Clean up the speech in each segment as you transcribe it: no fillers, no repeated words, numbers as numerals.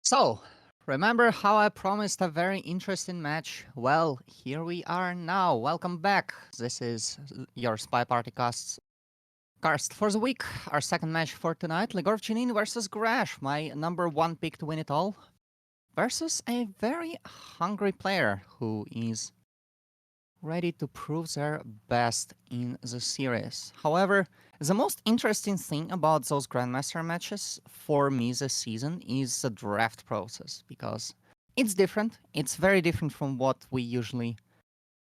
So, remember how I promised a very interesting match? Well, here we are now. Welcome back. This is your Spy Party cast for the week. Our second match for tonight, Legorve Genine versus Graash, my number one pick to win it all, versus a very hungry player who is ready to prove their best in the series. However, the most interesting thing about those Grandmaster matches for me this season is the draft process because it's different. It's very different from what we usually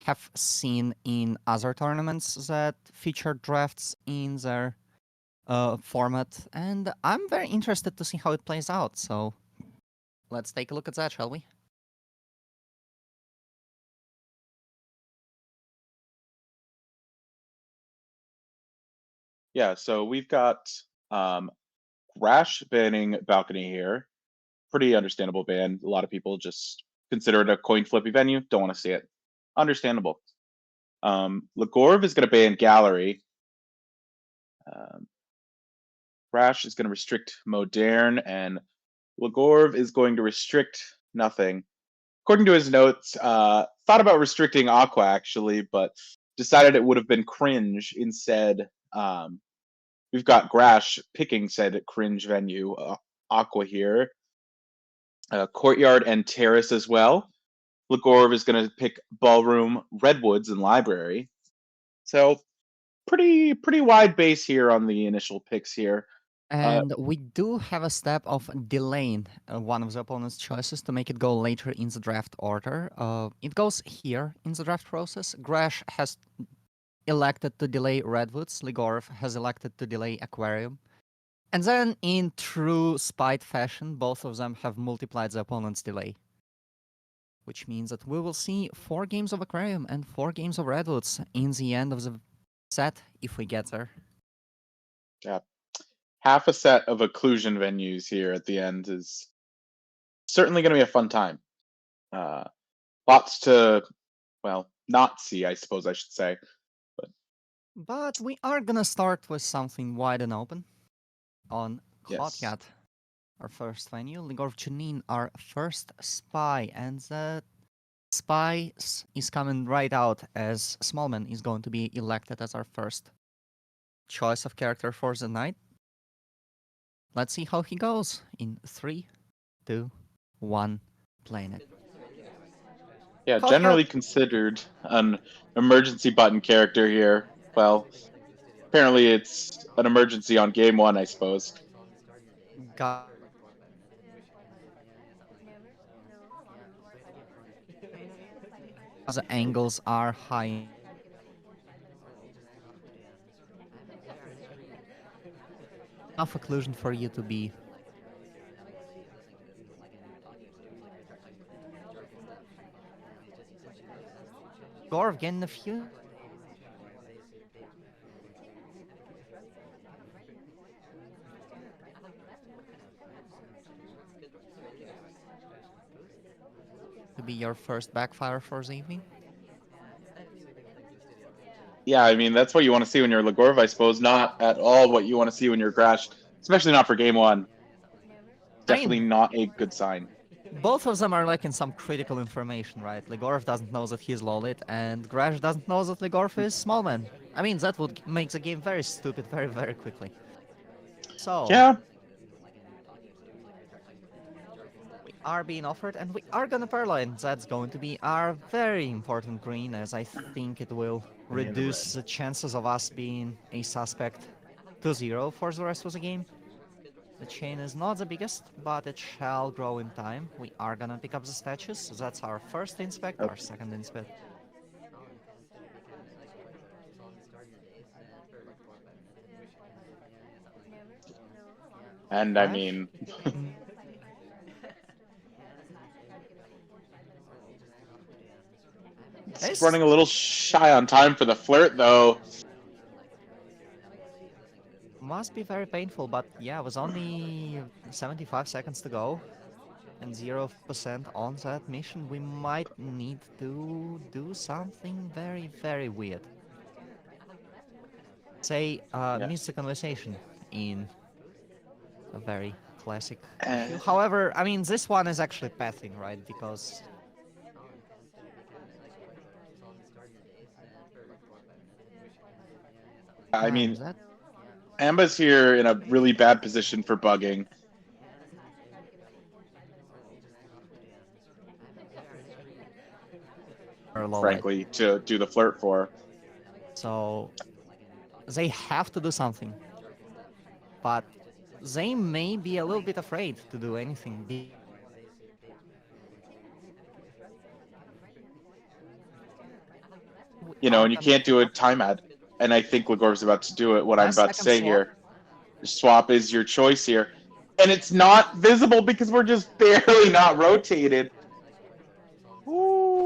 have seen in other tournaments that feature drafts in their format, and I'm very interested to see how it plays out. So let's take a look at that, shall we? Yeah, so we've got um, Graash banning Balcony here. Pretty understandable ban. A lot of people just consider it a coin flippy venue. Don't want to see it. Understandable. Legorve is going to ban Gallery. Um, Graash is going to restrict Moderne, and Legorve is going to restrict nothing. According to his notes, thought about restricting Aqua actually, but decided it would have been cringe instead. We've got Graash picking said cringe venue, Aqua here, Courtyard and Terrace as well. Legorve is going to pick Ballroom, Redwoods, and Library. So pretty wide base here on the initial picks here. Uh, And we do have a step of delaying one of the opponent's choices to make it go later in the draft order. It goes here in the draft process. Graash has elected to delay Redwoods. Legorve has elected to delay Aquarium. And then, in true spite fashion, both of them have multiplied the opponent's delay. Which means that we will see 4 games of Aquarium and 4 games of Redwoods in the end of the set, if we get there. yeah, half a set of occlusion venues here at the end is certainly going to be a fun time. Uh, Lots to, well, not see, I suppose I should say. But But we are gonna start with something wide and open on yes, Courtyard, our first venue. Legorve Genine, our first spy, and the spy is coming right out as Smallman is going to be elected as our first choice of character for the night. Let's see how he goes in 3, 2, 1, playing it. yeah, Courtyard generally considered an emergency button character here. Well, apparently it's an emergency on game one, I suppose. got the angles are high. Enough occlusion for you to be Gorv getting a few to be your first backfire for the evening. Yeah, I mean that's what you want to see when you're Legorve, I suppose. Not at all what you want to see when you're Graash, especially not for game one. I mean, Definitely not a good sign. both of them are lacking some critical information, right? Legorv doesn't know that he's Lolit, and Graash doesn't know that Legorv is Smallman. I mean, that would make the game very stupid very, very quickly. So, Yeah, we are being offered, and we are gonna Purloin. That's going to be our very important green, as I think it will reduce the chances of us being a suspect to 0 for the rest of the game. The chain is not the biggest, but it shall grow in time. We are gonna pick up the statues. That's our first inspect, uh, our second inspect. and I Crash. mean it's This running a little shy on time for the flirt though. must be very painful, but yeah, it was only 75 seconds to go and 0% on that mission. We might need to do something very, very weird. Say, Yeah, miss the conversation in a very classic Uh, issue. However, I mean, this one is actually pathing, right? Because I mean, is that Amba's here in a really bad position for bugging, or low light? frankly, to do the flirt for. So they have to do something, but they may be a little bit afraid to do anything. We You know, are and you gonna can't pick do a up time ad. And I think Legorve's about to do it. What I'm last about to second say swap. here, swap is your choice here. And it's not visible because we're just barely not rotated. Ooh.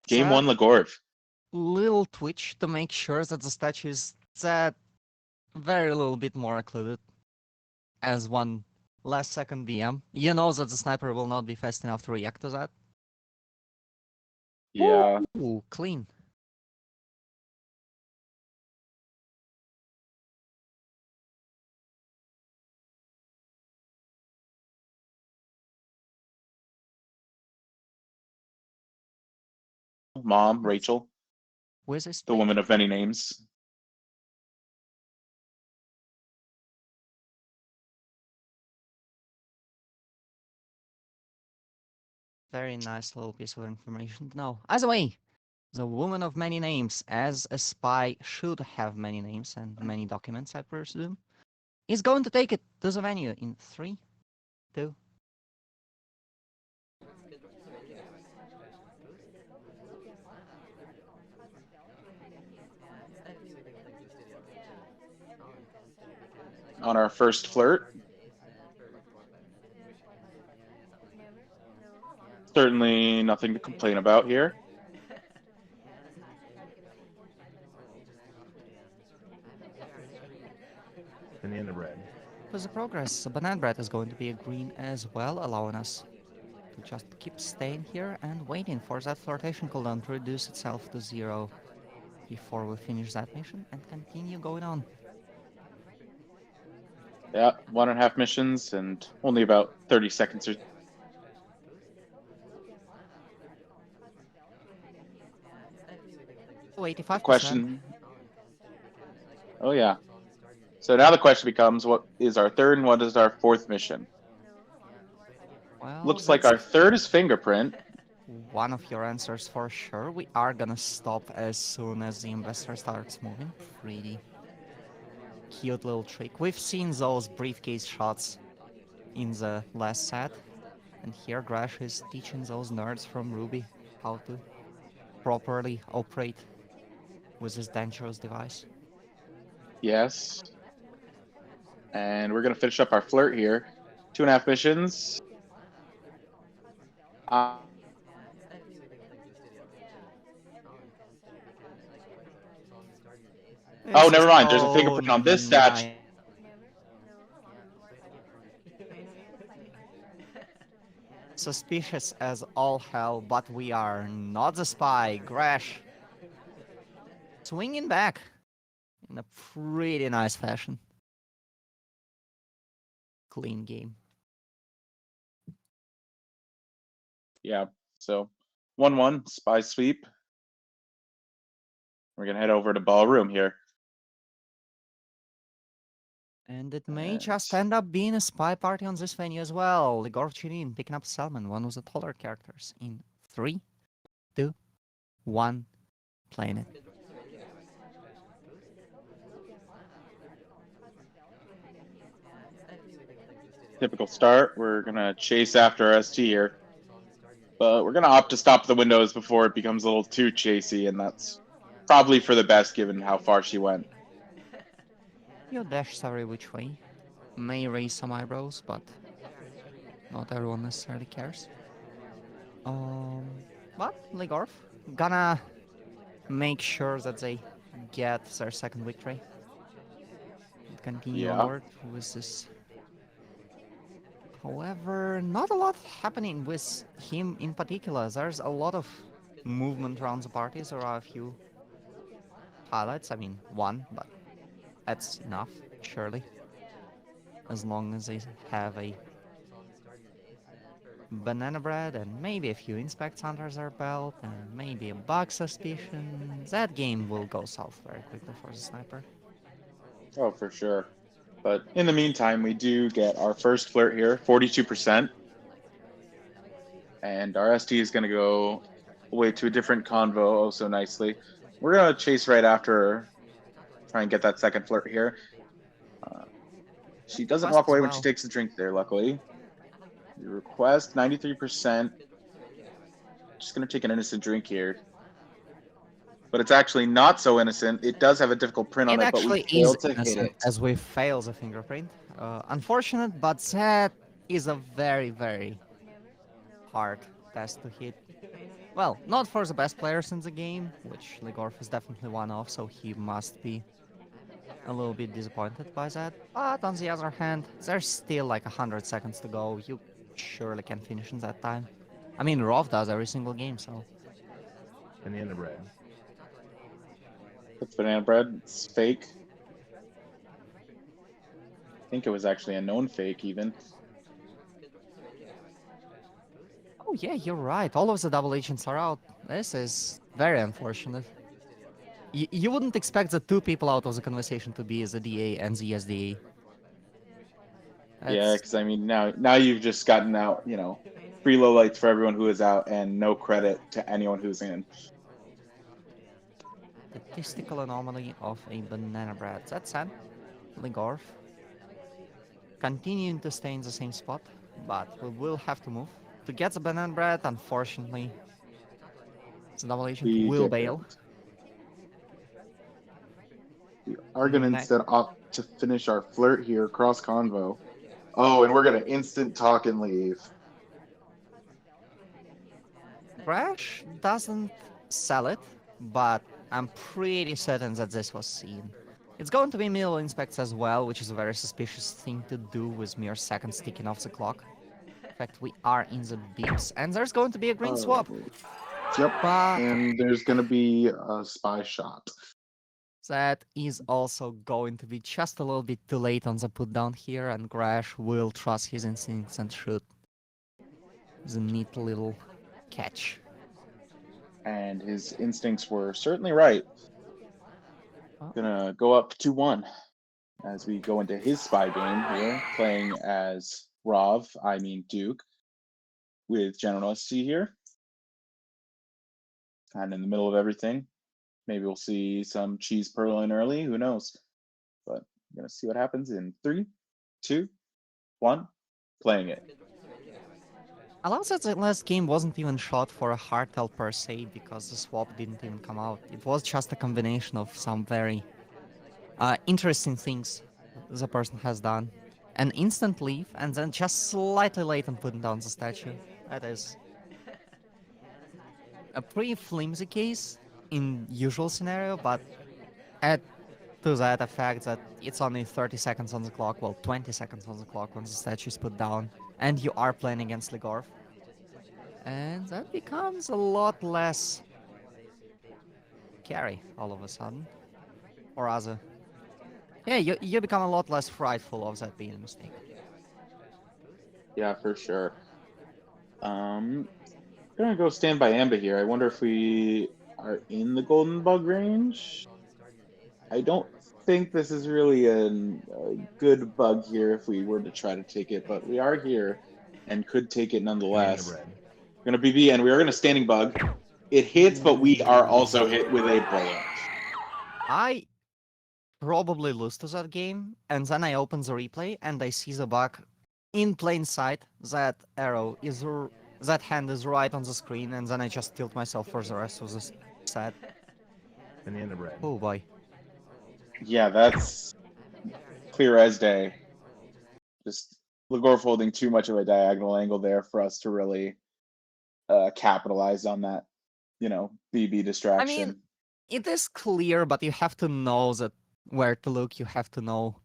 Game That one, Legorve. little twitch to make sure that the statue is that very little bit more occluded as one last second BM. You know that the sniper will not be fast enough to react to that. Yeah. Ooh, clean. Mom, Rachel, With his the plate. woman of many names. Very nice little piece of information to know. As a way, the woman of many names, as a spy should have many names and many documents, I presume, is going to take it to the venue in 3, 2. On our first flirt. Certainly nothing to complain about here. Banana bread. With the progress, the banana bread is going to be a green as well, allowing us to just keep staying here and waiting for that flirtation cooldown to reduce itself to 0 before we finish that mission and continue going on. Yeah, 1.5 missions and only about 30 seconds or 85%. question. Oh yeah. So now the question becomes, what is our third and what is our fourth mission? Well, Looks like that's our third is fingerprint. one of your answers for sure. We are gonna stop as soon as the investor starts moving. Pretty cute little trick. We've seen those briefcase shots in the last set, and here Graash is teaching those nerds from Ruby how to properly operate with this dangerous device. Yes. And we're gonna finish up our flirt here. 2.5 missions. Uh, oh, This is never mind. There's a so fingerprint on this statue. suspicious as all hell, but we are not the spy. Graash swinging back in a pretty nice fashion. Clean game. Yeah. So 1-1 spy sweep. We're gonna head over to ballroom here. And it may And just end up being a spy party on this venue as well. Legorve Genine picking up Selman, one of the taller characters. In 3, 2, 1, playing it. typical start. We're gonna chase after ST here. But we're gonna opt to stop the windows before it becomes a little too chasey, and that's probably for the best given how far she went. Your dash sorry which way. May raise some eyebrows, but not everyone necessarily cares. But Legorve gonna make sure that they get their second victory. And continue Yeah. onward with this. However, not a lot happening with him in particular. There's a lot of movement around the parties. There are a few highlights. I mean, one, but that's enough, surely. As long as they have a banana bread and maybe a few inspects under their belt and maybe a bug suspicion, that game will go south very quickly for the sniper. Oh, for sure. But in the meantime, we do get our first flirt here, 42%. And our ST is going to go away to a different convo oh so nicely. We're going to chase right after her, try and get that second flirt here. Uh, she doesn't Request walk as away when she well. takes the drink there, luckily. The request, 93%. Just going to take an innocent drink here. But it's actually not so innocent. It does have a difficult print on It it, but we actually is failed to hit innocent it. as we fail the fingerprint. Unfortunate, but that is a very, very hard test to hit. Well, not for the best players in the game, which Legorve is definitely one of, so he must be a little bit disappointed by that. But on the other hand, there's still like 100 seconds to go. You surely can finish in that time. I mean, Rov does every single game, so. Banana bread. It's banana bread. It's fake. I think it was actually a known fake, even. Oh yeah, you're right. All of the double agents are out. This is very unfortunate. You wouldn't expect the two people out of the conversation to be the DA and the SDA. Yeah, That's because I mean, now you've just gotten out, free lowlights for everyone who is out and no credit to anyone who's in. statistical anomaly of a banana bread. That's sad. Legorve continuing to stay in the same spot, but we will have to move. To get the banana bread, unfortunately, the double agent We will get bail. banned. We are going to instead opt to finish our flirt here, cross convo. Oh, and we're going to instant talk and leave. Graash doesn't sell it, but I'm pretty certain that this was seen. It's going to be middle inspects as well, which is a very suspicious thing to do with mere seconds ticking off the clock. In fact, we are in the beeps, and there's going to be a green swap. Yep, But and there's going to be a spy shot. that is also going to be just a little bit too late on the put down here, and Graash will trust his instincts and shoot the neat little catch. And his instincts were certainly right. Gonna go up 2-1 as we go into his spy game here, playing as Duke, with General SC here. Kind of in the middle of everything. Maybe we'll see some cheese purling early. Who knows? But I'm gonna see what happens in 3, 2, 1. Playing it. I love that the last game wasn't even shot for a hard tell per se because the swap didn't even come out. It was just a combination of some very interesting things the person has done. An instant leave and then just slightly late on putting down the statue. That is a pretty flimsy case in usual scenario, but add to that the fact that it's only 30 seconds on the clock, well 20 seconds on the clock when the statue is put down, and you are playing against Legorve. And that becomes a lot less scary all of a sudden. Or rather, yeah, you become a lot less frightful of that being a mistake. Yeah, for sure. Gonna go stand by Amba here. I wonder if we are in the golden bug range. I don't think this is really a good bug here if we were to try to take it, but we are here and could take it Banana nonetheless. bread. Gonna BB and we are gonna standing bug. It hits, but we are also hit with a bullet. I probably lose to that game, and then I open the replay and I see the bug in plain sight. That arrow is that hand is right on the screen, and then I just tilt myself for the rest of the set. Banana bread. Oh boy. Yeah, that's clear as day. Just Legorve holding too much of a diagonal angle there for us to really capitalize on that, BB distraction. I mean, it is clear, but you have to know that where to look. You have to know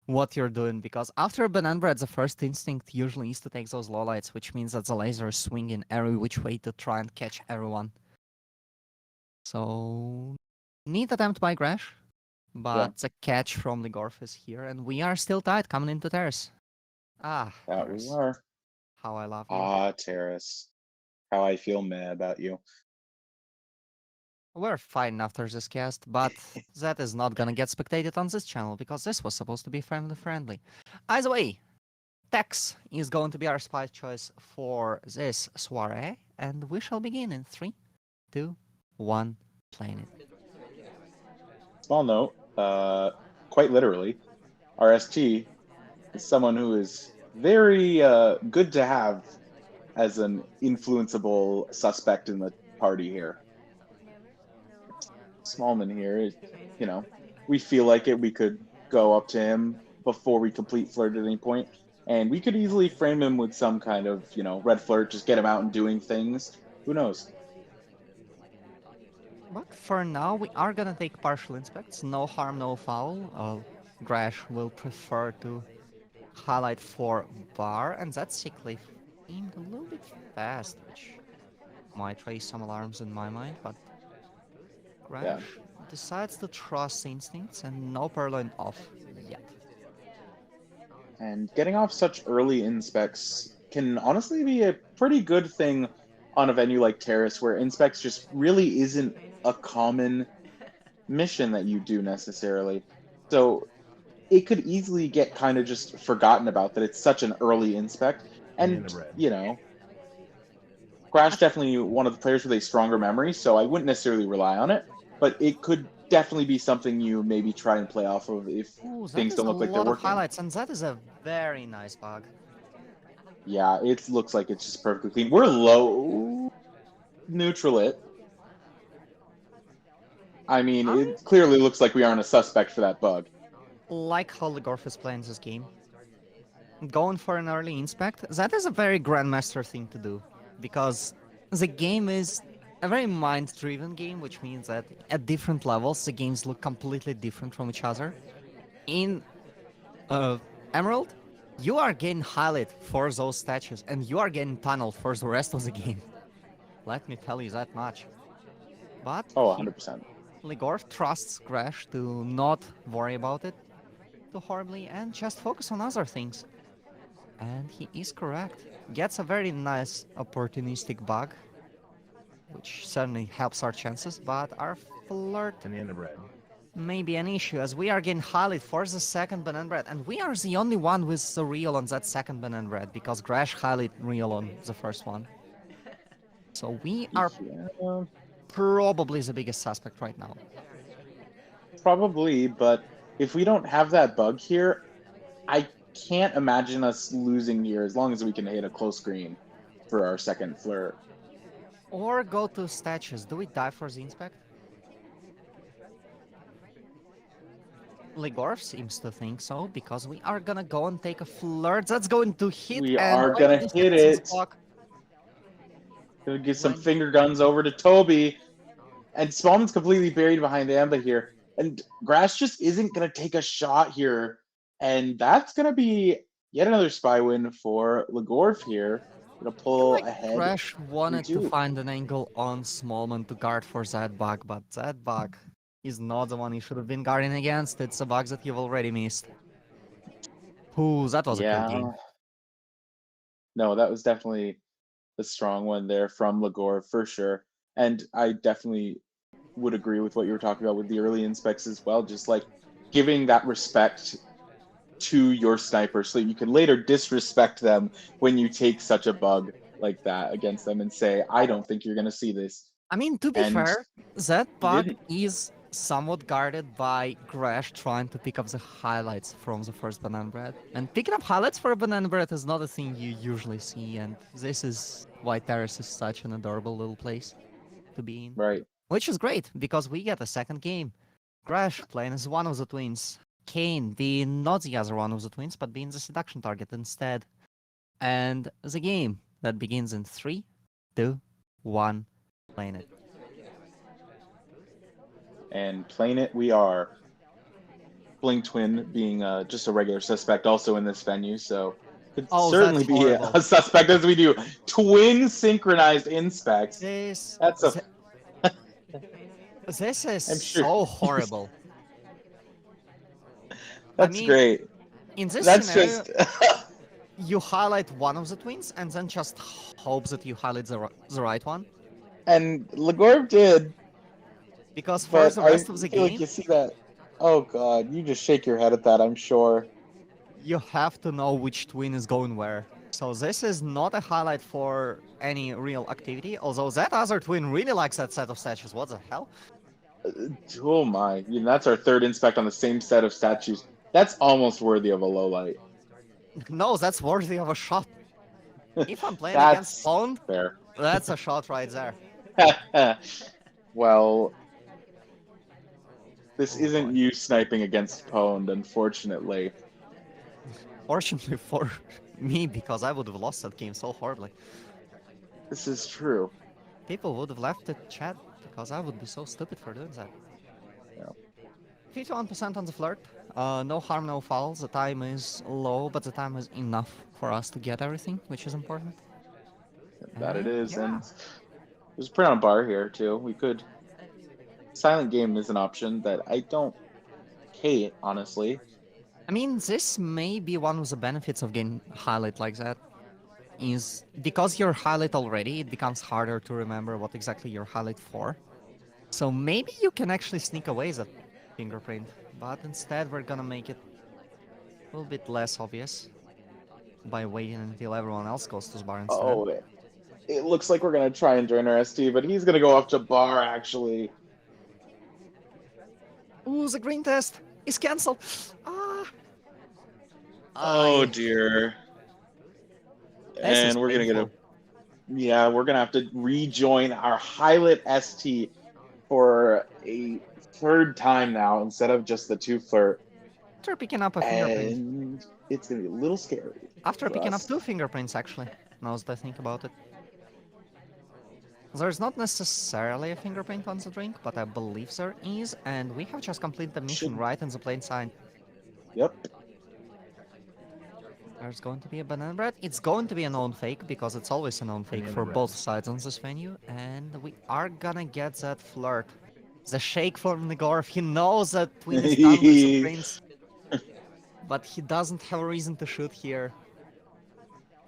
what you're doing, because after banana bread, the first instinct usually is to take those lowlights, which means that the laser is swinging every which way to try and catch everyone. So Neat attempt by Graash, but the catch from Legorve is here, and we are still tied coming into terrace. Ah, That we Terrace. are. How I love you. Ah, Terrace. How I feel mad about you. We're fine after this cast, but that is not gonna get spectated on this channel because this was supposed to be family-friendly. Either way, Tex is going to be our spy choice for this soiree, and we shall begin in 3, 2, 1, playing it. Small note, quite literally, RST is someone who is very good to have as an influenceable suspect in the party here. Smallman here, you know, we feel like it. We could go up to him before we complete flirt at any point, and we could easily frame him with some kind of, red flirt, just get him out and doing things. Who knows? But for now, we are gonna take partial inspects. No harm, no foul. Graash will prefer to highlight for bar, and that's sickly themed a little bit fast, which might raise some alarms in my mind, but Graash Yeah. decides to trust instincts and no purloin off yet. And getting off such early inspects can honestly be a pretty good thing on a venue like Terrace, where inspects just really isn't a common mission that you do necessarily. So it could easily get kind of just forgotten about that it's such an early inspect. And, Graash definitely one of the players with a stronger memory, so I wouldn't necessarily rely on it, but it could definitely be something you maybe try and play off of if Ooh, that things is don't a look like they're lot of working. highlights, and that is a very nice bug. Yeah, it looks like it's just perfectly clean. We're low. Neutral it. I mean, it clearly looks like we aren't a suspect for that bug. Like how Legorve is playing this game. Going for an early inspect, that is a very Grandmaster thing to do. Because the game is a very mind-driven game, which means that at different levels, the games look completely different from each other. In Emerald, you are getting highlight for those statues, and you are getting tunneled for the rest of the game. Let me tell you that much. But Oh, here, 100%. Legorve trusts Graash to not worry about it too horribly and just focus on other things. And he is correct. Gets a very nice opportunistic bug, which certainly helps our chances, but our flirt Banana bread. may be an issue as we are getting highlight for the second banana bread, and we are the only one with the real on that second banana bread because Graash highlight real on the first one. So we are Yeah, probably the biggest suspect right now. probably, but if we don't have that bug here, I can't imagine us losing here as long as we can hit a close green for our second flirt. Or go to statues. Do we die for the inspect? Legorve seems to think so, because we are gonna go and take a flirt. That's going to hit, We and are 22 gonna hit seconds on the it. clock. Gonna get some When finger guns over to Toby. And Smallman's completely buried behind Amba here. And Graash just isn't gonna take a shot here. And that's gonna be yet another spy win for Legorve here. Gonna I feel pull like ahead Graash wanted to 3-2. find an angle on Smallman to guard for that bug, but that bug is not the one he should have been guarding against. It's a bug that you've already missed. Ooh, that was a good Yeah. game. No, that was definitely the strong one there from Legorve for sure. And I definitely would agree with what you were talking about with the early inspects as well. Just like giving that respect to your sniper so that you can later disrespect them when you take such a bug like that against them and say, I don't think you're going to see this. I mean, to be And fair, that he bug didn't. is somewhat guarded by Graash trying to pick up the highlights from the first banana bread. And picking up highlights for a banana bread is not a thing you usually see, and this is why Terrace is such an adorable little place to be in. Right. Which is great, because we get a second game. Graash playing as one of the twins. Kane being not the other one of the twins, but being the seduction target instead. And the game that begins in 3, 2, 1, playing it. And playing it, we are. Bling Twin being just a regular suspect also in this venue, so could certainly That's be horrible. a suspect as we do twin synchronized inspects. This That's a This is I'm sure. so horrible. I That's mean, great. in this That's scenario, just. you highlight one of the twins and then just hope that you highlight the right one. And Legorve did, Because for but the I rest of the feel like game, you see that. Oh god, you just shake your head at that, I'm sure. you have to know which twin is going where. So this is not a highlight for any real activity, although that other twin really likes that set of statues. What the hell? Oh my, that's our third inspect on the same set of statues. That's almost worthy of a low light. No, that's worthy of a shot. If I'm playing against That's Pond, fair. that's a shot right there. Well, this Oh isn't boy. you sniping against Pwned, unfortunately. Fortunately for me, because I would have lost that game so horribly. This is true. People would have left the chat because I would be so stupid for doing that. Yeah. 51% on the flirt. No harm, no foul. The time is low, but the time is enough for us to get everything, which is important. That it is, Yeah. and there's a print on bar here too. We could silent game is an option that I don't hate, honestly. I mean, this may be one of the benefits of getting highlight like that. Is because you're highlight already, it becomes harder to remember what exactly you're highlight for. So maybe you can actually sneak away that fingerprint, but instead we're gonna make it a little bit less obvious by waiting until everyone else goes to the bar instead. Oh, it looks like we're gonna try and join our ST, but he's gonna go off to bar actually. Ooh, the green test is cancelled. Ah. Oh dear. This is And we're gonna get a painful. we're gonna have to rejoin our highlight ST for a third time now instead of just the two flirt. After picking up a fingerprint. And it's gonna be a little scary. After for picking up us. 2 fingerprints, actually. Now that I think about it. There's not necessarily a fingerprint on the drink, but I believe there is, and we have just completed the mission Should- right in the plain sight. Yep. There's going to be a banana bread. It's going to be a known fake, because it's always a known fake Banana for bread. both sides on this venue, and we are gonna get that flirt. The shake from Legorve, he knows that Twin is done with the prince, but he doesn't have a reason to shoot here.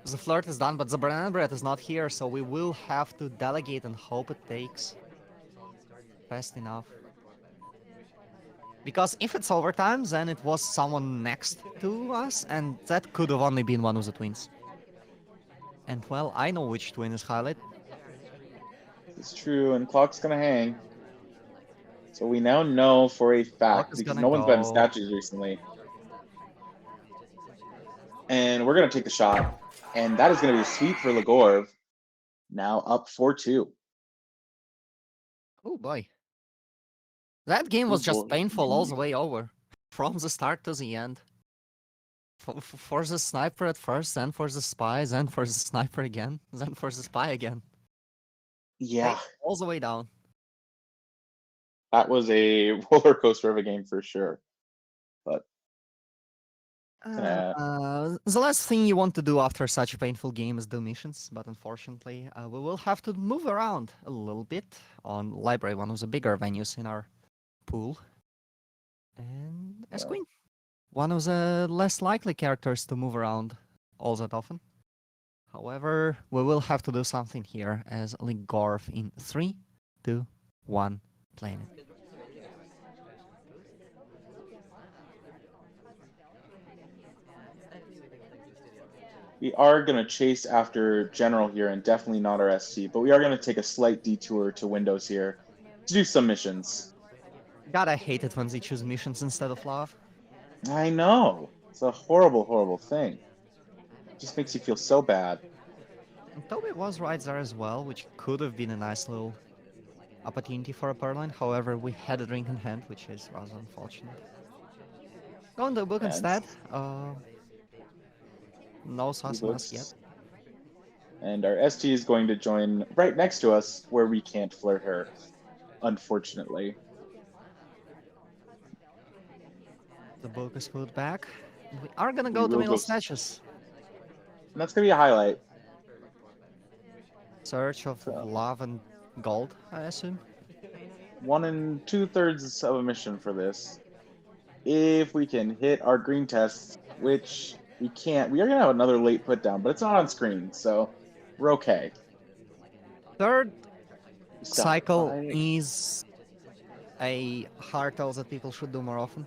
The flirt is done, but the banana bread is not here, so we will have to delegate and hope it takes fast enough. Because if it's overtime, then it was someone next to us, and that could have only been one of the twins. And well, I know which twin is highlight. It's true, and clock's gonna hang. So we now know for a fact is because gonna no one's been go. statues recently. And we're gonna take the shot, and that is gonna be a sweep for Legorve. Now up 4-2. Oh boy. That game was just painful all the way over. From the start to the end. For the sniper at first, then for the spy, then for the sniper again, then for the spy again. Yeah, All the way down. that was a roller coaster of a game for sure. But The last thing you want to do after such a painful game is do missions, but unfortunately, we will have to move around a little bit on Library, one of the bigger venues in our pool. And as Queen, one of the less likely characters to move around all that often. However, we will have to do something here as Legorve in 3, 2, 1, playing it. we are going to chase after General here and definitely not our ST, but we are going to take a slight detour to Windows here to do some missions. God, I hate it when they choose missions instead of love. I know. It's a horrible, horrible thing. It just makes you feel so bad. And Toby was right there as well, which could have been a nice little opportunity for a Purloin. However, we had a drink in hand, which is rather unfortunate. Go in the book instead. No sauce mask yet. And our ST is going to join right next to us where we can't flirt her, unfortunately. The book is put back. We are gonna go to middle statues. And that's gonna be a highlight. Search of love and gold, I assume. 1 2/3 of a mission for this. If we can hit our green tests, which we can't, we are gonna have another late put down, but it's not on screen, so we're okay. Third Stop cycle fighting. is a hard tell that people should do more often.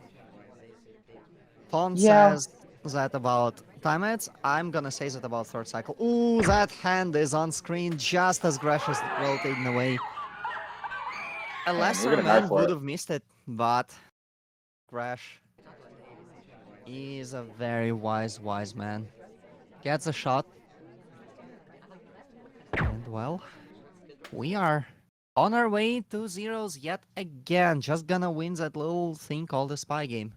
Font Yeah, says that about timeouts. I'm gonna say that about third cycle. Ooh, that hand is on screen just as Graash is rotating away. A and we're lesser gonna die man for would it. have missed it, but Graash is a very wise man. Gets a shot, and well, we are on our way to zeros yet again. Just gonna win that little thing called the spy game.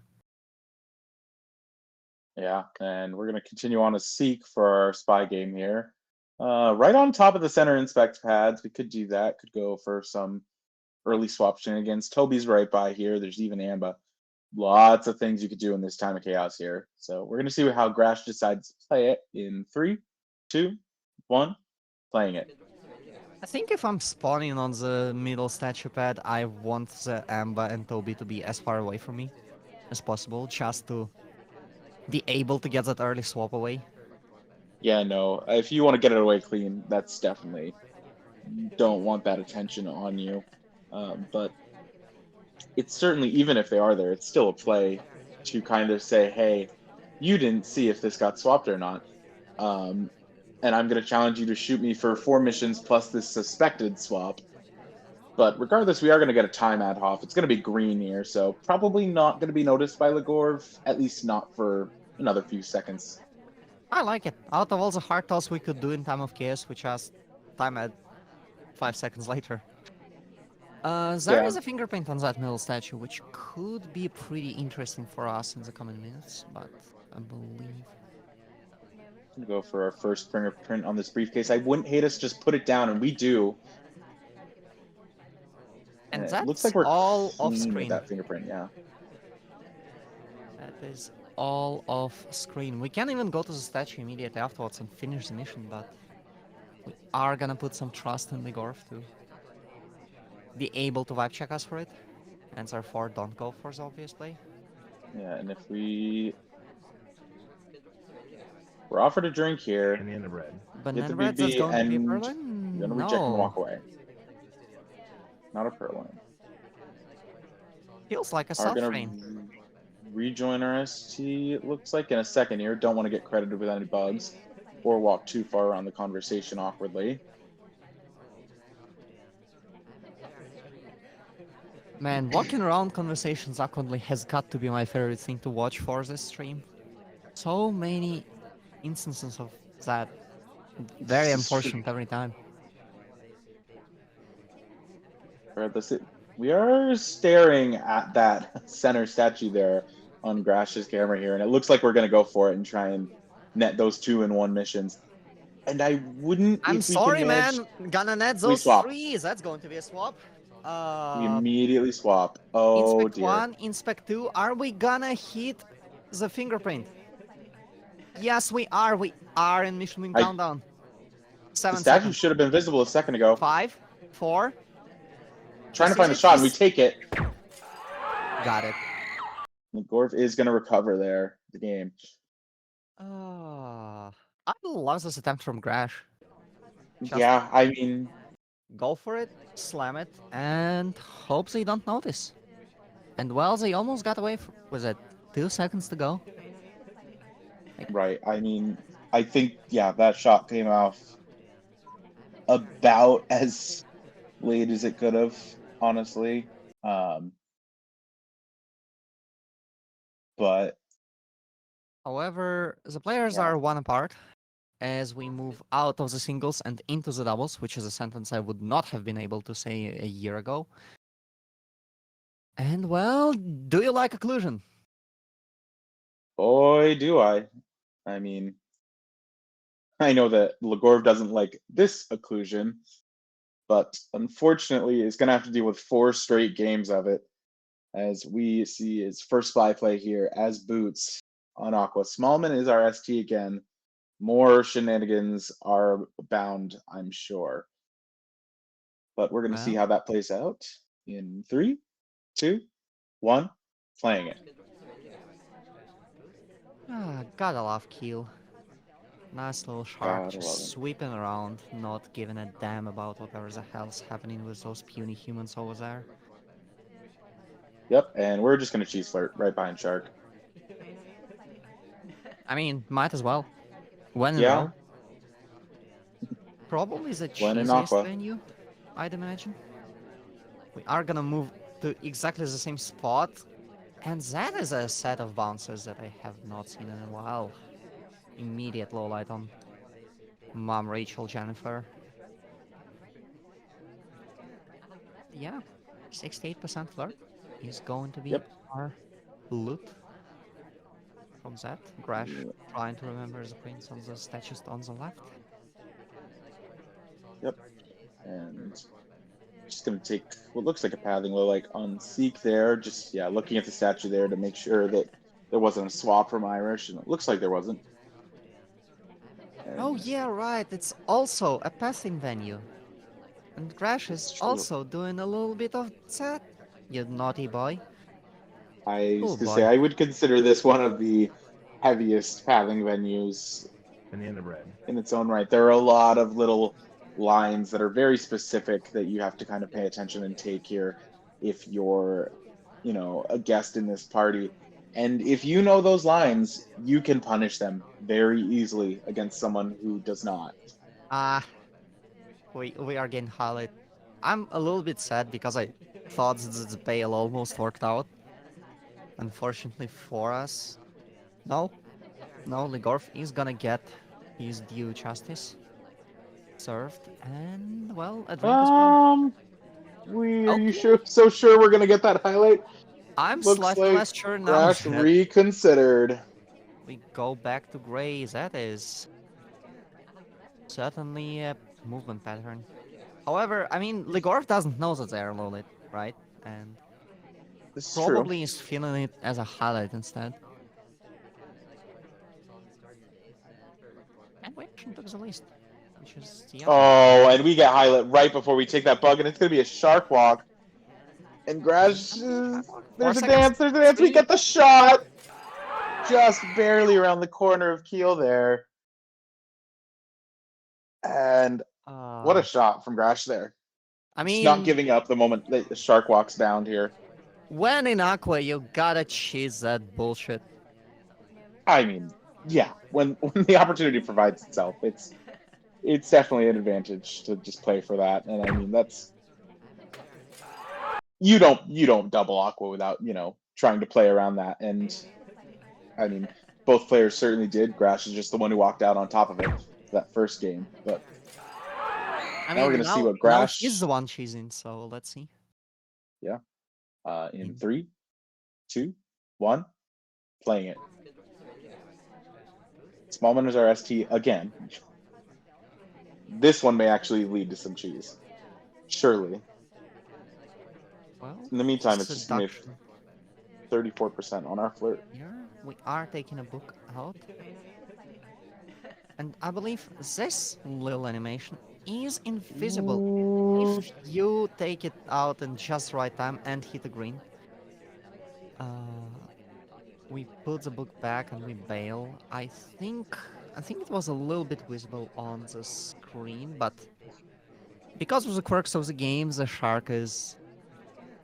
Yeah, and we're gonna continue on a seek for our spy game here. Right on top of the center inspect pads, we could do that. Could go for some early swap shenanigans. Toby's right by here. There's even Amba. Lots of things you could do in this time of chaos here. So we're gonna see how Graash decides to play it in 3, 2, 1, playing it. I think if I'm spawning on the middle statue pad, I want the Amba and Toby to be as far away from me as possible, just to be able to get that early swap away. Yeah, no. If you want to get it away clean, that's definitely don't want that attention on you. But it's certainly, even if they are there, it's still a play to kind of say, hey, you didn't see if this got swapped or not. Um, and I'm going to challenge you to shoot me for 4 missions plus this suspected swap. But regardless, we are going to get a time ad hoc. It's going to be green here, so probably not going to be noticed by Legorve, at least not for another few seconds. I like it. Out of all the hard toss we could do in time of chaos, we just time at 5 seconds later. There Yeah, is a fingerprint on that middle statue, which could be pretty interesting for us in the coming minutes, but I believe... gonna go for our first fingerprint on this briefcase. I wouldn't hate us just put it down, and we do. And And it looks like that's we're all off clean with screen. that fingerprint, yeah. That is all off screen. We can't even go to the statue immediately afterwards and finish the mission, but we are gonna put some trust in Legorve to be able to vibe check us for it. Answer 4, don't go for the obvious play. Yeah, and if we're offered a drink here, Banana bread. get the Banana bread, that's BB, going to be a and purloin? we're gonna reject and No. walk away. Not a purloin. Feels like a Are gonna self-frame. rejoin our ST, it looks like, in a second here. Don't want to get credited with any bugs or walk too far around the conversation awkwardly. Man, walking around conversations awkwardly has got to be my favorite thing to watch for this stream. So many instances of that. Very This is true. unfortunate every time. We are staring at that center statue there on Grash's camera here, and it looks like we're going to go for it and try and net those 2-in-1 missions. And I wouldn't, I'm if we can sorry, manage. man. Gonna net We those swap. 3s. That's going to be a swap. We immediately swap. Oh Inspect dear. 1, Inspect 2. Are we gonna hit the fingerprint? Yes, we are. We are in mission win countdown. The 7 statue seconds. should have been visible a second ago. 5, 4. Trying to find the shot, and we take it. Got it. Legorve is going to recover there, the game. I love this attempt from Graash. Just Yeah, I mean, go for it, slam it, and hope they don't notice. And well, they almost got away. Was it 2 seconds to go? right. I mean, I think, yeah, that shot came off about as late as it could have, honestly. But However, the players yeah. are 1 apart as we move out of the singles and into the doubles, which is a sentence I would not have been able to say a year ago. And well, do you like occlusion? Boy, do I. I mean, I know that Legorve doesn't like this occlusion, but unfortunately, is going to have to deal with 4 straight games of it as we see his first spy play here as Boots on Aqua. Smallman is our ST again. More shenanigans are bound, I'm sure. But we're going to see how that plays out. In 3, 2, 1, playing it. Gotta love Keel. Nice little shark Gotta just love it. sweeping around, not giving a damn about whatever the hell's happening with those puny humans over there. Yep, and we're just gonna cheese flirt right behind Shark. I mean, might as well. When in Yeah, Rome, probably the Glen and cheesiest Aqua. venue, I'd imagine. We are gonna move to exactly the same spot, and that is a set of bouncers that I have not seen in a while. Immediate low light on Mom, Rachel, Jennifer. Yeah, 68% flirt is going to be Yep. our loot from that. Graash trying to remember the queens on the statues on the left. Yep. And just gonna take what looks like a pathing low like on Seek there. Just yeah, looking at the statue there to make sure that there wasn't a swap from Irish, and it looks like there wasn't. Oh And yeah, right. It's also a passing venue. And Graash it's is true. also doing a little bit of that. You naughty boy. I Oh was gonna say boy. I would consider this one of the heaviest pathing venues Banana bread. in its own right. There are a lot of little lines that are very specific that you have to kind of pay attention and take here if you're, a guest in this party. And if you know those lines, you can punish them very easily against someone who does not. Ah, we are getting highlight. I'm a little bit sad because I thought that the bail almost worked out. Unfortunately for us. No, no, Legorve is gonna get his due justice served, and well, a drink as well. We are you Okay, sure so sure we're gonna get that highlight? I'm Looks slightly like less sure now Graash that reconsidered. we go back to gray. That is certainly a movement pattern. However, I mean, Legorv doesn't know that they're loaded, right? And This is true. probably is feeling it as a highlight instead. And we actually took the least, which is the other. Oh, and we get highlight right before we take that bug, and it's gonna be a shark walk. And Is it Graash gonna be a shot is mark? 4 there's a seconds. dance, there's a dance. We 3. get the shot just barely around the corner of Keel there. And what a Uh, shot from Graash there. I Just not mean, giving up the moment that the shark walks down here. when in Aqua, you gotta cheese that bullshit. I mean, yeah, when the opportunity provides itself, it's definitely an advantage to just play for that. And I mean, that's you don't double Aqua without trying to play around that. And I mean, both players certainly did. Graash is just the one who walked out on top of it that first game. But I now we're mean, gonna see what now he's Graash. the one cheesing, so let's see. Yeah. In In 3, 2, 1, playing it. Small miners are ST again. This one may actually lead to some cheese. Surely. Well, In the meantime, it's just gonna be seduction. 34% on our flirt. Here, we are taking a book out. And I believe this little animation is invisible Ooh. if you take it out in just right time and hit the green. Uh, we put the book back and we bail. I think it was a little bit visible on the screen, but because of the quirks of the game, the shark is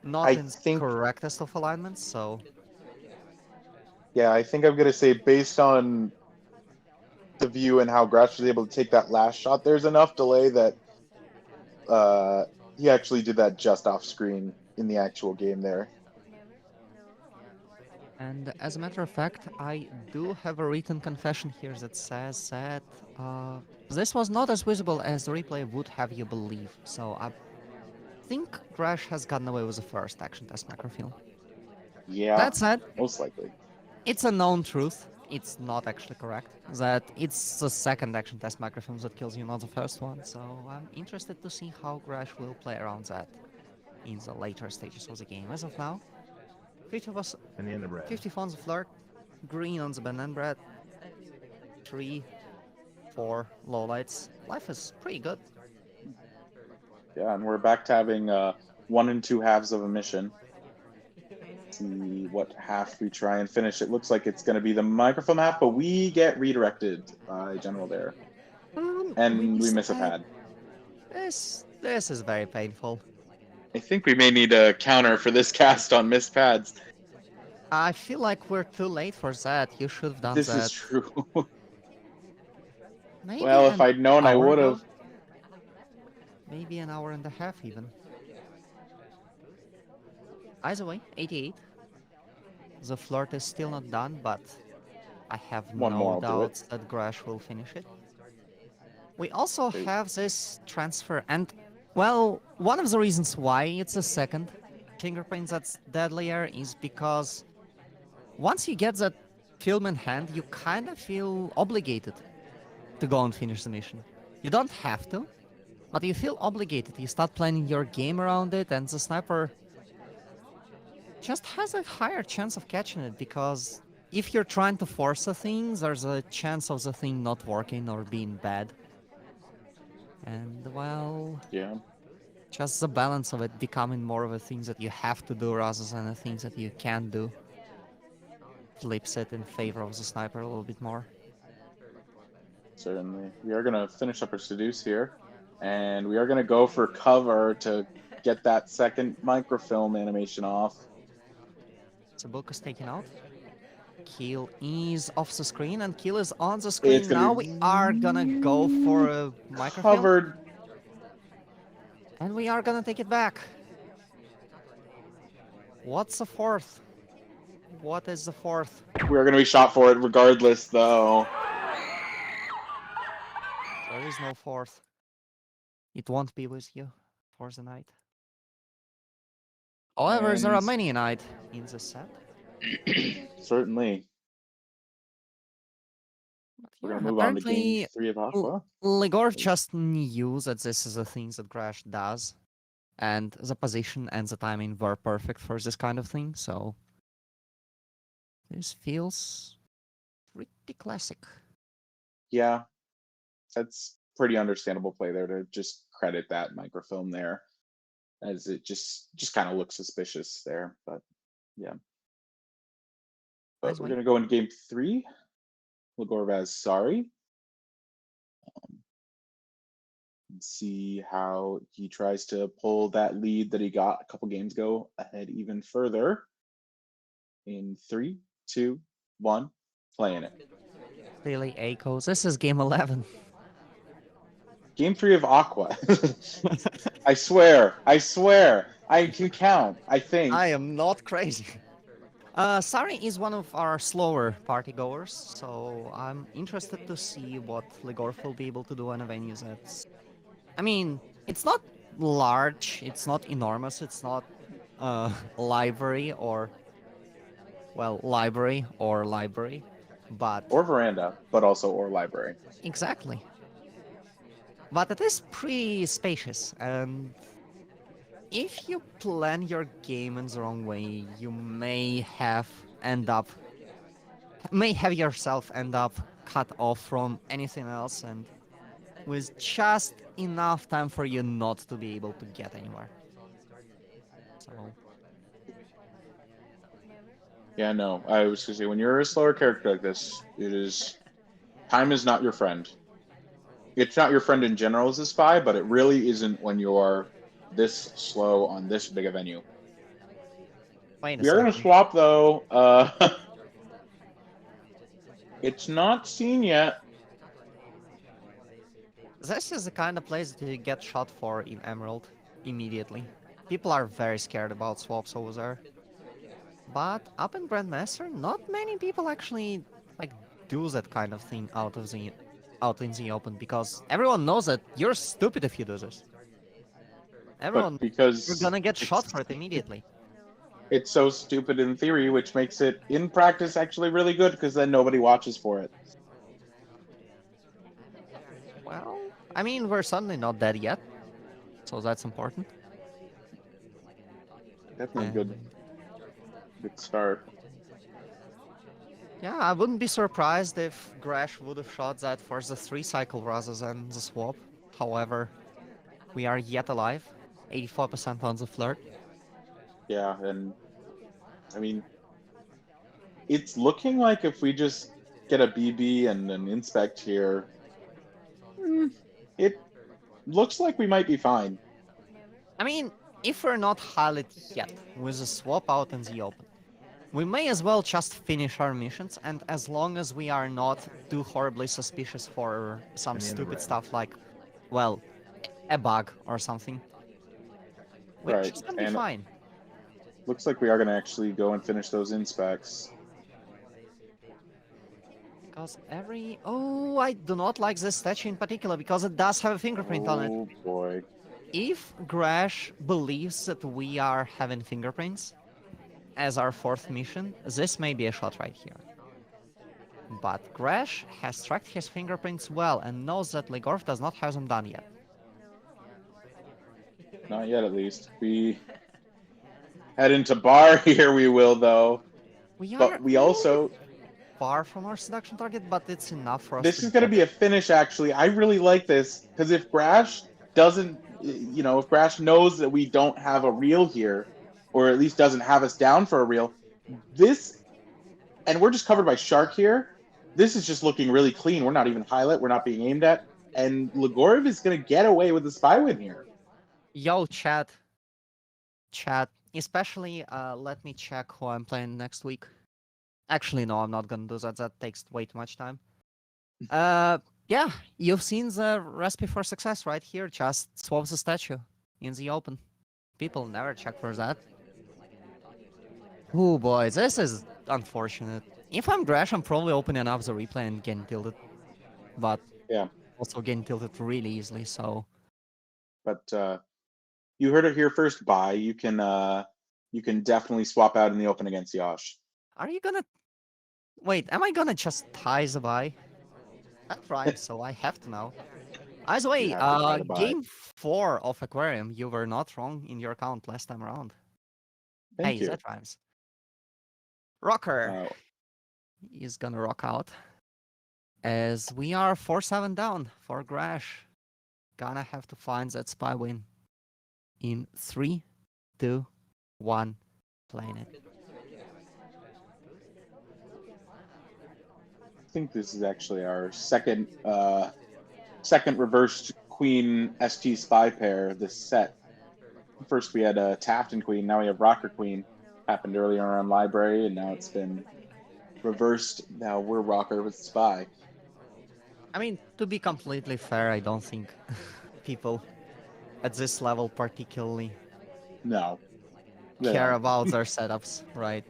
I not in the think, correctest of alignments, so yeah, I think I'm gonna say based on the view and how Graash was able to take that last shot, there's enough delay that uh, he actually did that just off screen in the actual game there. and as a matter of fact, I do have a written confession here that says that this was not as visible as the replay would have you believe. So I think Graash has gotten away with the first action test macrofill. Yeah, That said, most likely. it's a known truth. It's not actually correct. That it's the second action test macrofilm that kills you, not the first one. So I'm interested to see how Graash will play around that in the later stages of the game. As of now, 50 was Banana bread. 50 on the flirt, green on the banana bread, 3, 4 lowlights. Life is pretty good. Yeah, and we're back to having 1 and 2 halves of a mission. See what half we try and finish. It looks like it's going to be the microfilm half, but we get redirected by General there. And we miss a pad. This is very painful. I think we may need a counter for this cast on missed pads. I feel like we're too late for that. You should have done This that. is true. Maybe Well, if an I'd known, I hour would ago? have. Maybe an hour and a half even. Either way, 88. The flirt is still not done, but I have One more, no I'll do it. doubts that Graash will finish it. We also have this transfer, and, well, one of the reasons why it's a second fingerprint that's deadlier is because once you get that film in hand, you kind of feel obligated to go and finish the mission. You don't have to, but you feel obligated. You start planning your game around it, and the sniper just has a higher chance of catching it, because if you're trying to force a thing, there's a chance of the thing not working or being bad. And, well, Yeah. just the balance of it becoming more of a thing that you have to do rather than a thing that you can do flips it in favor of the sniper a little bit more. Certainly. We are going to finish up our seduce here. And we are going to go for cover to get that second microfilm animation off. So book is taken out. Kill is off the screen, and kill is on the screen. It's gonna Now be we are gonna go for a microfilm, covered. and we are gonna take it back. What's the fourth? What is the fourth? We're going to be shot for it regardless, though. There is no fourth. It won't be with you for the night. However, there are And- many night in the set. Certainly. But We're yeah, going to move on to apparently, game 3 of Aqua. Legorve just knew that this is a thing that Graash does, and the position and the timing were perfect for this kind of thing, so this feels pretty classic. Yeah. That's pretty understandable play there to just credit that microfilm there, as it just kind of looks suspicious there. But yeah. But Nice we're win. going to go into game 3. Legorve as sorry. And see how he tries to pull that lead that he got a couple games ago ahead even further. In 3, 2, 1, playing it. Really echoes. This is game 11. Game 3 of Aqua. I swear, I can count, I think. I am not crazy. Sari is one of our slower party goers, so I'm interested to see what Legorve will be able to do on a venue that's... I mean, it's not large, it's not enormous, it's not library or... Well, library, but... Or veranda, but also or library. Exactly. But it is pretty spacious, and if you plan your game in the wrong way, you may have yourself end up cut off from anything else, and with just enough time for you not to be able to get anywhere. So Yeah, no, I was gonna say, when you're a slower character like this, time is not your friend. It's not your friend in general as a spy, but it really isn't when you're this slow on this big a venue. wait a We are gonna second. swap though. It's not seen yet. This is the kind of place that you get shot for in Emerald immediately. People are very scared about swaps over there. But up in Grandmaster, not many people actually like do that kind of thing out in the open, because everyone knows that you're stupid if you do this. Everyone, But because you're gonna get shot it's- for it immediately. It's so stupid in theory, which makes it in practice actually really good, because then nobody watches for it. Well, I mean, we're certainly not dead yet, so that's important. Definitely And good start. yeah, I wouldn't be surprised if Graash would have shot that for the 3 cycle rather than the swap. However, we are yet alive. 84% on the flirt. Yeah, and I mean, it's looking like if we just get a BB and an inspect here, it looks like we might be fine. I mean, if we're not highlighted yet with a swap out in the open, we may as well just finish our missions, and as long as we are not too horribly suspicious for some And the stupid red. stuff like, well, a bug or something, we're Right, just gonna be and it fine. looks like we are going to actually go and finish those inspects. Because every... Oh, I do not like this statue in particular, because it does have a fingerprint on it. Oh boy. If Graash believes that we are having fingerprints as our fourth mission, this may be a shot right here. But Graash has tracked his fingerprints well and knows that Legorve does not have them done yet. Not yet, at least. We head into bar here, we will, though. We are But we a little also, bit far from our seduction target, but it's enough for us this to is going to get be a it. finish, actually. I really like this, because if Graash doesn't, if Graash knows that we don't have a reel here, or at least doesn't have us down for a reel, this, and we're just covered by Shark here, this is just looking really clean. We're not even highlight, we're not being aimed at, and Legorve is going to get away with the spy win here. Yo, chat. Chat. Especially, let me check who I'm playing next week. Actually, no, I'm not gonna do that. That takes way too much time. Yeah, you've seen the recipe for success right here. Just swap the statue in the open. People never check for that. Oh boy, this is unfortunate. If I'm Graash, I'm probably opening up the replay and getting tilted. But Yeah, also getting tilted really easily, so... but you heard it here first. Buy. You can definitely swap out in the open against Yash. Are you gonna... Wait, am I gonna just tie the buy? That rhymes, so I have to know. Either You way, have to try to buy. game 4 of Aquarium, you were not wrong in your count last time around. Thank Hey, you. that rhymes. Rocker Uh, is gonna rock out. As we are 4-7 down for Graash. Gonna have to find that spy win. In 3, 2, 1, playing it. I think this is actually our second reversed Queen ST spy pair this set. First we had a Taft and Queen, now we have Rocker Queen. Happened earlier on Library, and now it's been reversed. Now we're Rocker with Spy. I mean, to be completely fair, I don't think people at this level particularly No, they care don't. about their setups, right?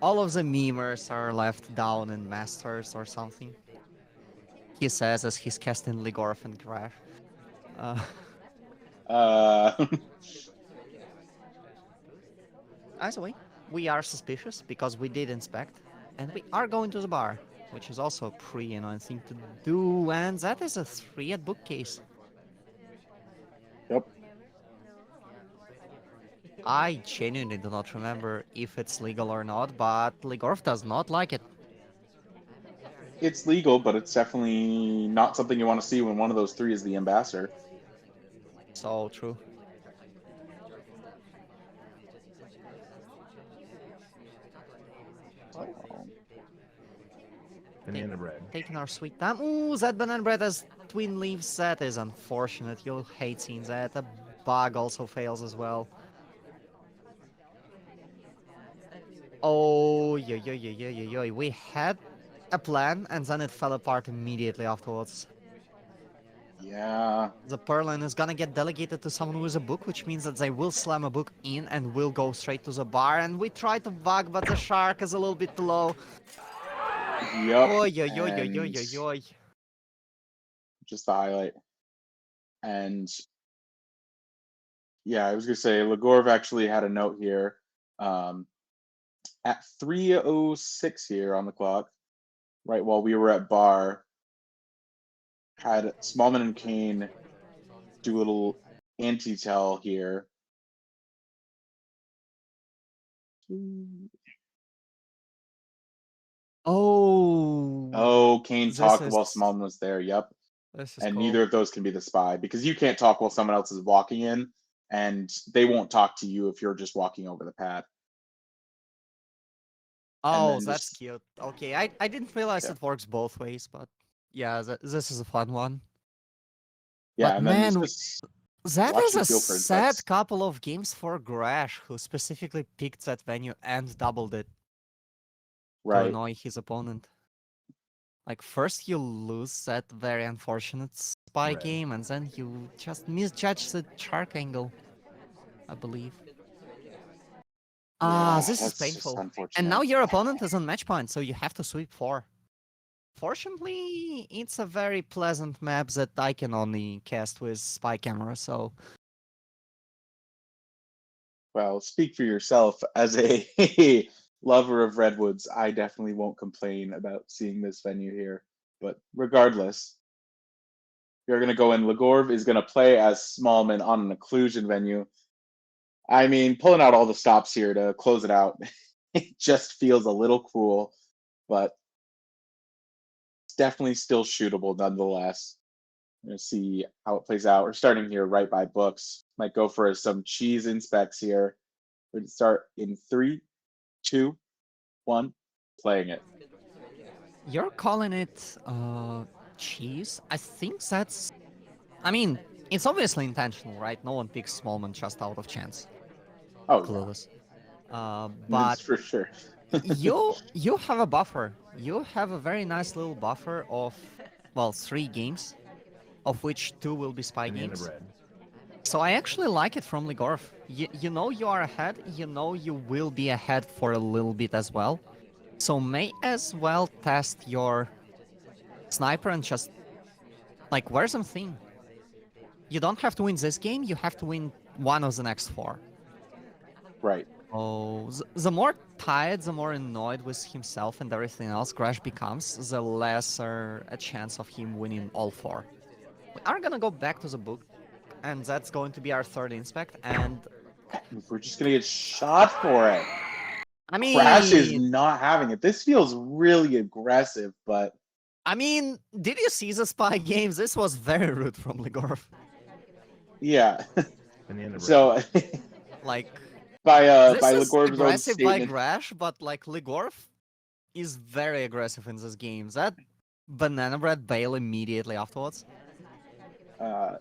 All of the memers are left down in Masters or something. He says as he's casting Legorve and Graash. Uh, Uh, Either way, we are suspicious because we did inspect, and we are going to the bar, which is also a pretty annoying thing to do, and that is a 3 at bookcase. yep. I genuinely do not remember if it's legal or not, but Legorve does not like it. It's legal, but it's definitely not something you want to see when one of those three is the ambassador. So true. Banana bread. Taking our sweet time. Ooh, that banana bread has twin leaves. That is unfortunate. You'll hate seeing that. The bug also fails as well. Oh, yo, yo, yo, yo, yo, yo. We had a plan, and then it fell apart immediately afterwards. Yeah. The Perlin is gonna get delegated to someone with a book, which means that they will slam a book in and will go straight to the bar. And we try to bug, but the shark is a little bit too low. Yep. Oy, yo, yo, yo, yo, And yo, yo. just the highlight. And yeah, I was gonna say Legorve actually had a note here. At 3:06 here on the clock, right while we were at bar, had Smallman and Kane do a little anti-tell here. Oh. Oh, Kane This talked is... while Smallman was there. Yep. This is and cool. neither of those can be the spy because you can't talk while someone else is walking in, and they won't talk to you if you're just walking over the pad. And Oh, then that's just cute. Okay, I didn't realize yeah, it works both ways, but yeah, this is a fun one. yeah, But and then man, just that watch is me a feel for sad insects. couple of games for Graash, who specifically picked that venue and doubled it to Right. annoy his opponent. Like, first you lose that very unfortunate spy Red. game, and then you just misjudge the shark angle, I believe. Ah, Yeah, this is that's just painful. And unfortunate. now your opponent is on match point, so you have to sweep 4. Fortunately, it's a very pleasant map that I can only cast with spy camera, so Well, speak for yourself. As a lover of redwoods, I definitely won't complain about seeing this venue here. But regardless, you're going to go in. Legorve is going to play as Smallman on an occlusion venue. I mean, pulling out all the stops here to close it out, it just feels a little cruel, but it's definitely still shootable nonetheless. We're going to see how it plays out. We're starting here right by books. Might go for some cheese inspects here. We're going to start in 3, 2, 1, playing it. you're calling it cheese? I think that's. I mean, it's obviously intentional, right? No one picks Smallman just out of chance. Oh yeah, Clueless. that's But for sure. you have a buffer. You have a very nice little buffer of, well, 3 games, of which 2 will be spy Banana games. bread. So I actually like it from Legorve. You know you are ahead, you know you will be ahead for a little bit as well. So may as well test your sniper and just, like, wear something. You don't have to win this game, you have to win one of the next 4. Right. Oh, the more tired, the more annoyed with himself and everything else Graash becomes, the lesser a chance of him winning all 4. We are gonna go back to the book, and that's going to be our third inspect, and We're just gonna get shot for it. I Crash is mean, not having it. This feels really aggressive, but did you see the spy games? This was very rude from Legorve. yeah. Banana bread. So Like, by this is Legorve's own aggressive by statement, Graash, but like Legorve is very aggressive in this game. That banana bread bail immediately afterwards. uh,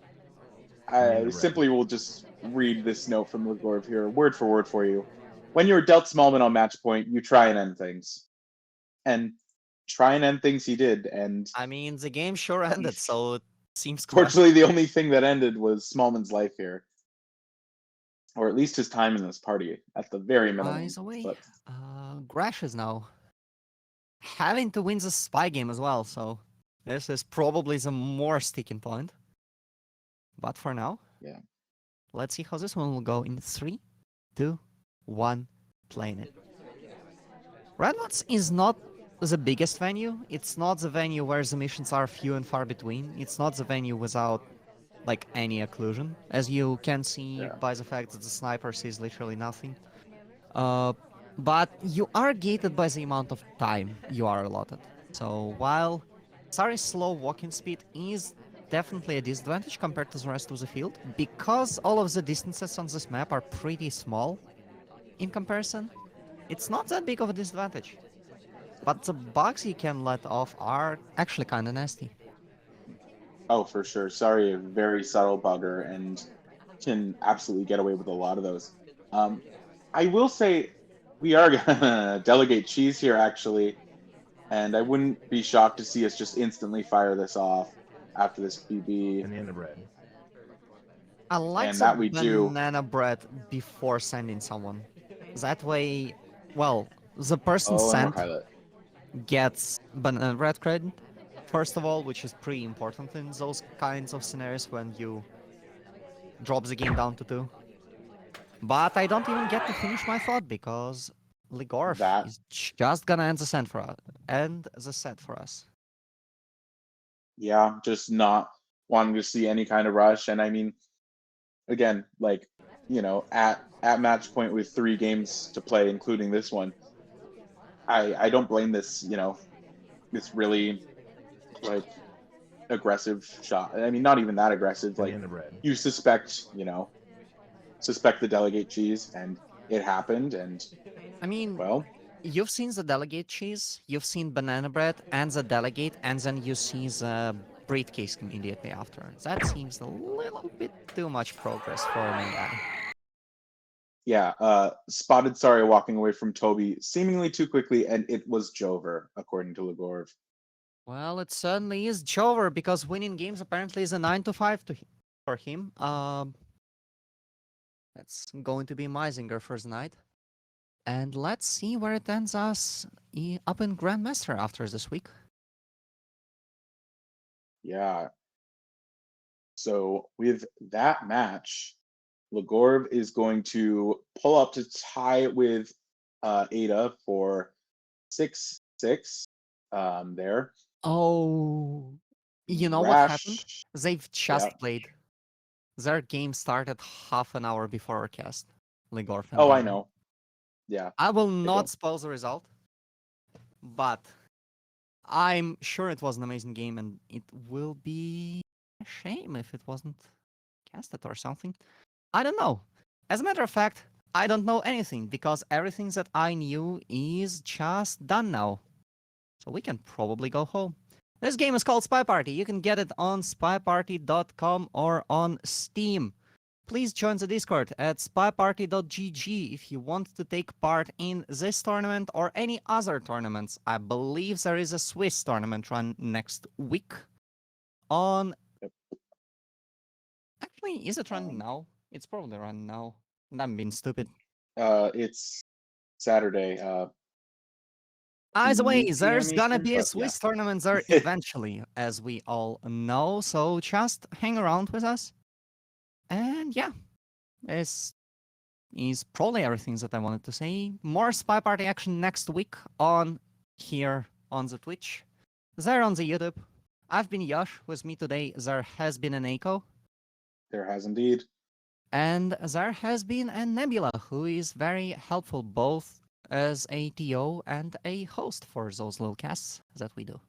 Banana I bread. simply will just read this note from Legorve here, word for word for you. When you're dealt Smallman on match point, you try and end things. And try and end things he did, and I mean, the game sure ended, so it seems correct. fortunately the only thing that ended was Smallman's life here. Or at least his time in this party, at the very minimum. Eyes away. But Graash is now having to win the spy game as well, so this is probably the more sticking point. But for now, yeah. let's see how this one will go in 3, 2, 1, playing it. Redwoods is not the biggest venue. It's not the venue where the missions are few and far between. It's not the venue without, like, any occlusion, as you can see Yeah. by the fact that the sniper sees literally nothing. Uh, but you are gated by the amount of time you are allotted. So while Sari's slow walking speed is definitely a disadvantage compared to the rest of the field, because all of the distances on this map are pretty small in comparison, it's not that big of a disadvantage. But the bugs you can let off are actually kinda nasty. Oh, for sure. Sorry, a very subtle bugger and can absolutely get away with a lot of those. Um, I will say we are gonna delegate cheese here actually, and I wouldn't be shocked to see us just instantly fire this off after this PB, Banana bread. I like and the that we do. banana bread before sending someone. That way, well, the person Oh, and we're sent highlight. gets banana bread credit, first of all, which is pretty important in those kinds of scenarios when you drop the game down to 2. But I don't even get to finish my thought because Legorve That is just gonna end the set for us. yeah, just not wanting to see any kind of rush. And I mean, again, like at match point with 3 games to play, including this one, I don't blame this. This really like aggressive shot. I mean, not even that aggressive. Like Banana bread. you suspect, suspect the delegate cheese, and it happened. And I mean, well, you've seen the delegate cheese, you've seen banana bread and the delegate, and then you see the briefcase immediately after. That seems a little bit too much progress for an AI. yeah, spotted Saria walking away from Toby seemingly too quickly, and it was Jover, according to Legorve. Well, it certainly is Jover because winning games apparently is a 9 to 5 for him. That's going to be Meisinger first night. And let's see where it ends us up in Grandmaster after this week. Yeah. So with that match, Legorve is going to pull up to tie with Ada for 6-6 there. Oh, you know what happened? Graash, They've yeah. just played. Their game started half an hour before our cast. Legorve and Oh, I Genine. know. Yeah, I will I not don't. spoil the result, but I'm sure it was an amazing game, and it will be a shame if it wasn't casted or something. I don't know. As a matter of fact, I don't know anything because everything that I knew is just done now. So we can probably go home. This game is called SpyParty. You can get it on spyparty.com or on Steam. Please join the Discord at spyparty.gg if you want to take part in this tournament or any other tournaments. I believe there is a Swiss tournament run next week on... Yep. Actually, is it running now? It's probably running now. And I'm being stupid. It's Saturday, Either way, 2 p.m. there's gonna Eastern, be a but yeah. Swiss tournament there eventually, as we all know. So just hang around with us. And yeah, this is probably everything that I wanted to say. More Spy Party action next week on here on the Twitch. There on the YouTube. I've been Yash. With me today, there has been an Echo. There has indeed. And there has been a Nebula, who is very helpful both as a TO and a host for those little casts that we do.